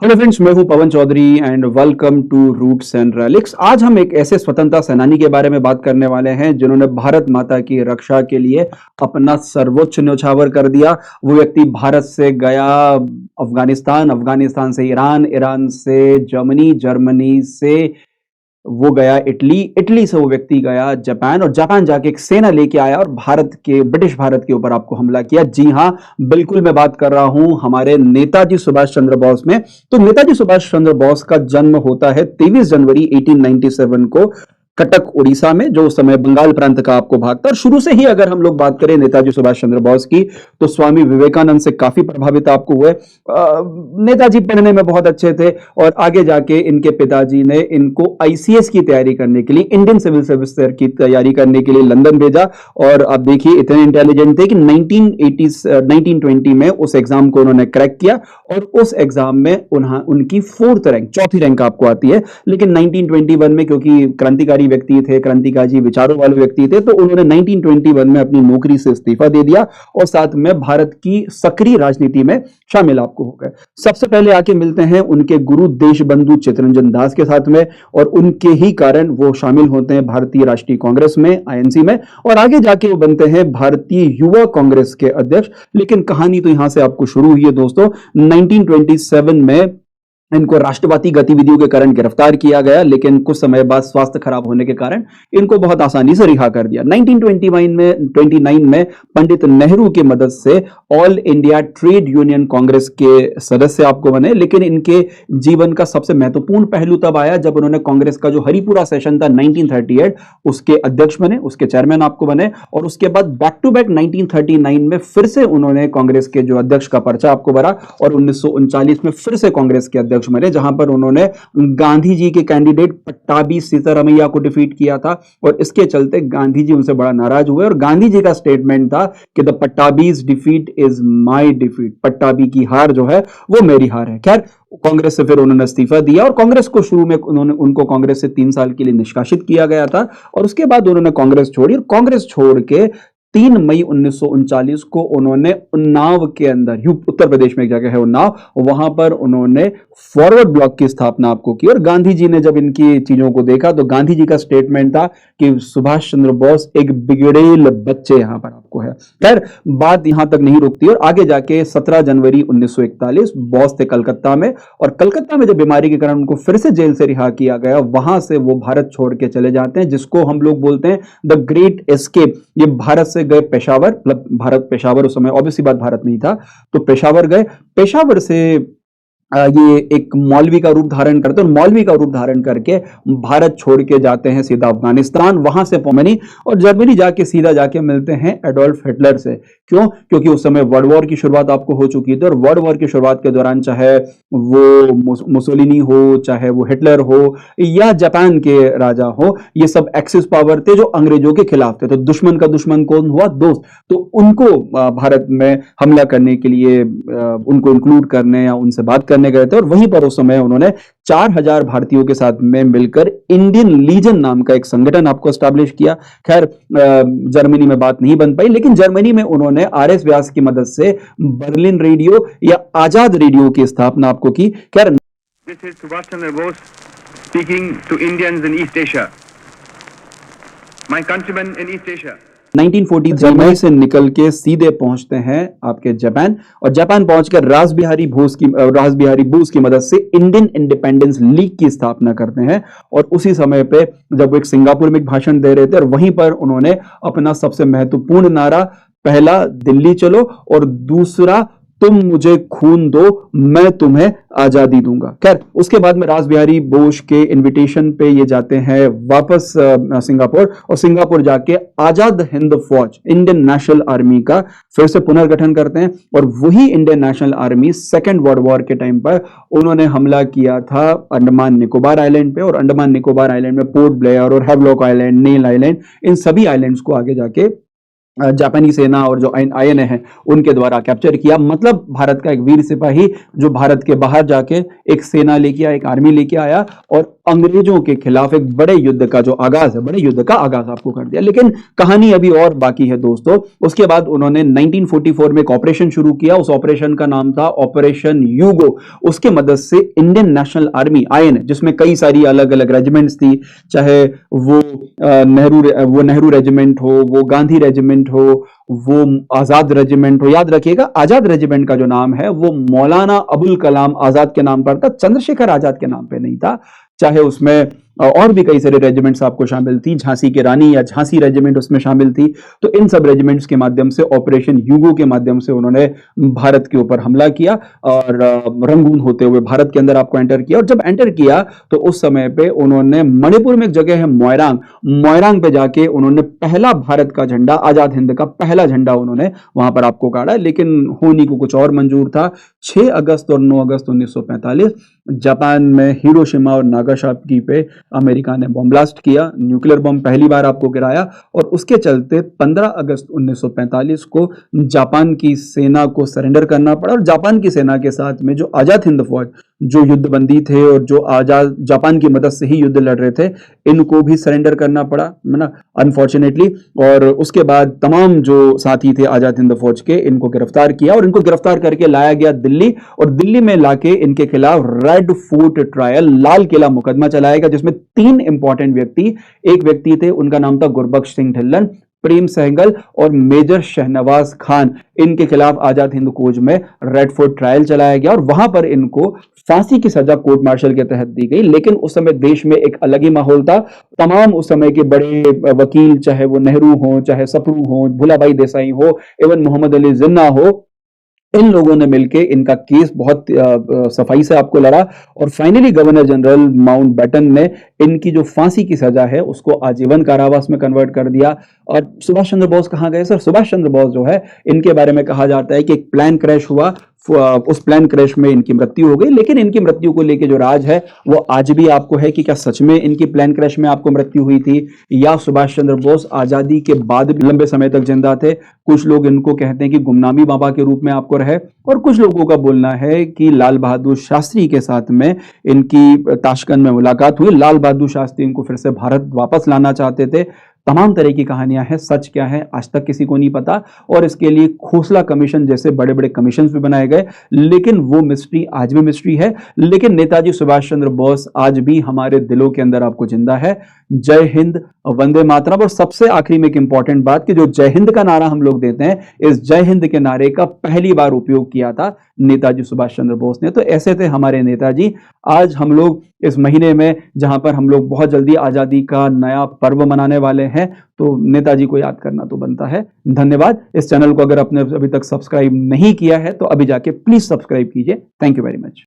Hello friends, मैं हूं Pawan Chaudhary and welcome to Roots and Relics. आज हम एक ऐसे स्वतंत्रता सेनानी के बारे में बात करने वाले हैं जिन्होंने भारत माता की रक्षा के लिए अपना सर्वोच्च न्यौछावर कर दिया। वो व्यक्ति भारत से गया अफगानिस्तान, अफगानिस्तान से ईरान, ईरान से जर्मनी, जर्मनी से वो गया इटली, इटली से वो व्यक्ति गया जापान, और जापान जाके एक सेना लेके आया और ब्रिटिश भारत के ऊपर आपको हमला किया। जी हां, बिल्कुल मैं बात कर रहा हूं हमारे नेताजी सुभाष चंद्र बोस में। तो नेताजी सुभाष चंद्र बोस का जन्म होता है 23 जनवरी 1897 को कटक उड़ीसा में, जो उस समय बंगाल प्रांत का आपको भाग था। और शुरू से ही अगर हम लोग बात करें नेताजी सुभाष चंद्र बोस की, तो स्वामी विवेकानंद से काफी प्रभावित आपको हुए। नेताजी पढ़ने में बहुत अच्छे थे और आगे जाके इनके पिताजी ने इनको आईसीएस की तैयारी करने के लिए, इंडियन सिविल सर्विस की तैयारी करने के लिए लंदन भेजा। और आप देखिए इतने इंटेलिजेंट थे कि 1920 में उस एग्जाम को उन्होंने क्रैक किया और उस एग्जाम में उनकी 4th रैंक, चौथी रैंक आपको आती है। लेकिन 1921 में, क्योंकि क्रांतिकारी व्यक्ति थे, क्रांतिकारी विचारों वाले व्यक्ति थे, तो उन्होंने 1921 में अपनी नौकरी से इस्तीफा दे दिया और साथ में भारत की सक्रिय राजनीति में शामिल आपको हो गए। सबसे पहले आके मिलते हैं उनके गुरु देशबंधु चित्तरंजन दास के साथ में, और उनके ही कारण वो शामिल होते हैं भारतीय राष्ट्रीय कांग्रेस में, आईएनसी में, और आगे जाके वो बनते हैं भारतीय युवा कांग्रेस के अध्यक्ष। लेकिन कहानी तो यहां से आपको शुरू हुई है दोस्तों। 1927 में इनको राष्ट्रवादी गतिविधियों के कारण गिरफ्तार किया गया, लेकिन कुछ समय बाद स्वास्थ्य खराब होने के कारण इनको बहुत आसानी से रिहा कर दिया। 1929 में पंडित नेहरू की मदद से all India trade union Congress के सदस्य आपको बने। लेकिन इनके जीवन का सबसे महत्वपूर्ण पहलू तब आया जब उन्होंने कांग्रेस का जो हरिपुरा सेशन था 1938, उसके अध्यक्ष बने, उसके चेयरमैन आपको बने। और उसके बाद बैक टू बैक 1939 में फिर से उन्होंने कांग्रेस के जो अध्यक्ष का पर्चा आपको भरा और 1939 में फिर से कांग्रेस के अध्यक्ष बने, जहां पर उन्होंने गांधी जी के कैंडिडेट पट्टाभी सीतारमैया को डिफीट किया था। और इसके चलते गांधी जी उनसे बड़ा नाराज हुए और गांधी जी का स्टेटमेंट था कि the Pattabhi's defeat is my defeat, Pattabhi की हार जो है वो मेरी हार है। खैर, कांग्रेस से फिर उन्होंने इस्तीफा दिया और कांग्रेस को शुरू में उनको कांग्रेस से 3 साल के लिए निष्कासित किया गया था। और उसके बाद उन्होंने कांग्रेस छोड़ी और कांग्रेस छोड़ के 3 मई 1939 को उन्होंने उन्नाव के अंदर, उत्तर प्रदेश में एक जगह है उन्नाव, वहां पर उन्होंने फॉरवर्ड ब्लॉक की स्थापना आपको की। और गांधी जी ने जब इनकी चीजों को देखा तो गांधी जी का स्टेटमेंट था कि सुभाष चंद्र बोस एक बिगड़ेल बच्चे यहां पर आपको है। खैर, बात यहां तक नहीं रुकती और आगे जाके 17 जनवरी 1941 बोस थे कलकत्ता में, और कलकत्ता में जब बीमारी के कारण उनको फिर से जेल से रिहा किया गया, वहां से वो भारत छोड़ के चले जाते हैं, जिसको हम लोग बोलते हैं द ग्रेट एस्केप। ये भारत से गए पेशावर, मतलब भारत, पेशावर उस समय ऑब्वियसली बात भारत में ही था, तो पेशावर गए। पेशावर से ये एक मौलवी का रूप धारण करते हैं और मौलवी का रूप धारण करके भारत छोड़ के जाते हैं सीधा अफगानिस्तान, वहां से जर्मनी, और जर्मनी जाके सीधा जाके मिलते हैं एडोल्फ हिटलर से। क्यों? क्योंकि उस समय वर्ल्ड वॉर की शुरुआत आपको हो चुकी थी और वर्ल्ड वॉर की शुरुआत के दौरान चाहे वो मुसोलिनी हो, चाहे वो हिटलर हो या जापान के राजा हो, ये सब एक्सिस पावर थे जो अंग्रेजों के खिलाफ थे। तो दुश्मन का दुश्मन कौन हुआ? दोस्त। तो उनको भारत में हमला करने के लिए उनको इंक्लूड करने या उनसे बात करने गए थे, और वहीं पर उस समय उन्होंने 4000 भारतीयों के साथ में मिलकर इंडियन लीजन नाम का एक संगठन आपको एस्टैब्लिश किया। खैर, जर्मनी में बात नहीं बन पाई, लेकिन जर्मनी में उन्होंने आरएस व्यास की मदद से बर्लिन रेडियो या आजाद रेडियो की स्थापना आपको की। खैर, this is Subhash Chandra Bose speaking to Indians in East Asia, my countrymen in East Asia. 1940 Germany से निकल के सीधे पहुंचते हैं आपके जापान, और जापान पहुंचकर रासबिहारी बोस की मदद से इंडियन इंडिपेंडेंस लीग की स्थापना करते हैं। और उसी समय पे जब वो एक सिंगापुर में एक भाषण दे रहे थे, और वहीं पर उन्होंने अपना सबसे महत्वपूर्ण नारा, पहला दिल्ली चलो और दूसरा तुम मुझे खून दो, मैं तुम्हें आजादी दूंगा। खैर, उसके बाद में रासबिहारी बोस के इनविटेशन पे ये जाते हैं वापस सिंगापुर, और सिंगापुर जाके आजाद हिंद फौज, इंडियन नेशनल आर्मी का फिर से पुनर्गठन करते हैं। और वही Indian national army second world war के टाइम पर उन्होंने हमला किया था अंडमान निकोबार आइलैंड पे, और अंडमान निकोबार आइलैंड में पोर्ट ब्लेयर और हैवलॉक आइलैंड, नेल आइलैंड, इन सभी आइलैंड्स को आगे जाके जापानी सेना और जो आईएनए है उनके द्वारा कैप्चर किया। मतलब भारत का एक वीर सिपाही जो भारत के बाहर जाके एक सेना लेके आया, एक आर्मी लेके आया, और अंग्रेजों के खिलाफ एक बड़े युद्ध का जो आगाज है, बड़े युद्ध का आगाज आपको कर दिया। लेकिन कहानी अभी और बाकी है दोस्तों। उसके बाद उन्होंने 1944 में एक ऑपरेशन शुरू किया। उस ऑपरेशन का नाम था ऑपरेशन यूगो। उसके मदद से इंडियन नेशनल आर्मी आईएनए, जिसमें कई सारी अलग अलग रेजिमेंट्स थी, चाहे वो नेहरू रेजिमेंट हो, वो गांधी रेजिमेंट हो, वो आजाद रेजिमेंट हो। याद रखिएगा, आजाद रेजिमेंट का जो नाम है वो मौलाना अबुल कलाम आजाद के नाम पर था, चंद्रशेखर आजाद के नाम पे नहीं था। चाहे उसमें और भी कई सारे रेजिमेंट्स आपको शामिल थी, झांसी की रानी या झांसी रेजिमेंट उसमें शामिल थी। तो इन सब रेजिमेंट्स के माध्यम से, ऑपरेशन यूगो के माध्यम से उन्होंने भारत के ऊपर हमला किया और रंगून होते हुए भारत के अंदर आपको एंटर किया। और जब एंटर किया तो उस समय पे उन्होंने मणिपुर में एक जगह है मोइरांग पे जाके उन्होंने पहला भारत का झंडा, आजाद हिंद का पहला झंडा उन्होंने वहां पर आपको गाड़ा। लेकिन होनी को कुछ और मंजूर था। 6 अगस्त और 9 अगस्त 1945 जापान में हिरोशिमा और नागासाकी पे अमेरिका ने बॉम्ब ब्लास्ट किया, न्यूक्लियर बॉम्ब पहली बार आपको गिराया। और उसके चलते 15 अगस्त 1945 को जापान की सेना को सरेंडर करना पड़ा। और जापान की सेना के साथ में जो आजाद हिंद फौज, जो युद्धबंदी थे और जो आजाद जापान की मदद से ही युद्ध लड़ रहे थे, इनको भी सरेंडर करना पड़ा, है ना, अनफॉर्चुनेटली। और उसके बाद तमाम जो साथी थे आजाद हिंद फौज के, इनको गिरफ्तार किया और इनको गिरफ्तार करके लाया गया दिल्ली। और दिल्ली में लाके इनके खिलाफ red fort trial, Lal Qila मुकदमा चलाया गया, जिसमें 3 इंपॉर्टेंट व्यक्ति, एक व्यक्ति थे उनका नाम था गुरबख्श सिंह ढिल्लन, प्रेम सहगल और मेजर शहनवाज खान। इनके खिलाफ आजाद हिंद फौज में रेड फोर्ट ट्रायल चलाया गया और वहां पर इनको फांसी की सजा कोर्ट मार्शल के तहत दी गई। लेकिन उस समय देश में एक अलग ही माहौल था। तमाम उस समय के बड़े वकील, चाहे वो नेहरू हो, चाहे सप्रू हो, भुलाभाई देसाई हो, एवं मोहम्मद अली जिन्ना हो, इन लोगों ने मिलकर इनका केस बहुत सफाई से आपको लड़ा। और फाइनली गवर्नर जनरल माउंटबेटन ने इनकी जो फांसी की सजा है उसको आजीवन कारावास में कन्वर्ट कर दिया। और सुभाष चंद्र बोस कहां गए? सर, सुभाष चंद्र बोस जो है, इनके बारे में कहा जाता है कि एक प्लेन क्रैश हुआ, उस प्लेन क्रैश में इनकी मृत्यु हो गई। लेकिन इनकी मृत्यु को लेकर जो राज है वो आज भी आपको है कि क्या सच में इनकी प्लेन क्रैश में आपको मृत्यु हुई थी, या सुभाष चंद्र बोस आजादी के बाद भी लंबे समय तक जिंदा थे। कुछ लोग इनको कहते हैं कि गुमनामी बाबा के रूप में आपको रहे, और कुछ लोगों का बोलना है कि लाल बहादुर शास्त्री के साथ में इनकी ताशकंद में मुलाकात हुई। लाल बहादुर शास्त्री इनको फिर से भारत वापस लाना चाहते थे। तमाम तरह की कहानियां हैं, सच क्या है आज तक किसी को नहीं पता। और इसके लिए खोसला कमीशन जैसे बड़े बड़े कमीशन भी बनाए गए, लेकिन वो मिस्ट्री आज भी मिस्ट्री है। लेकिन नेताजी सुभाष चंद्र बोस आज भी हमारे दिलों के अंदर आपको जिंदा है। जय हिंद, वंदे मातरम। और सबसे आखिरी में एक इंपॉर्टेंट बात कि जो जय हिंद का नारा हम लोग देते हैं, इस जय हिंद के नारे का पहली बार उपयोग किया था नेताजी सुभाष चंद्र बोस ने। तो ऐसे थे हमारे नेताजी। आज हम लोग इस महीने में, जहां पर हम लोग बहुत जल्दी आजादी का नया पर्व मनाने वाले हैं, तो नेताजी को याद करना तो बनता है। धन्यवाद। इस चैनल को अगर आपने अभी तक सब्सक्राइब नहीं किया है तो अभी जाके प्लीज सब्सक्राइब कीजिए। Thank you very much.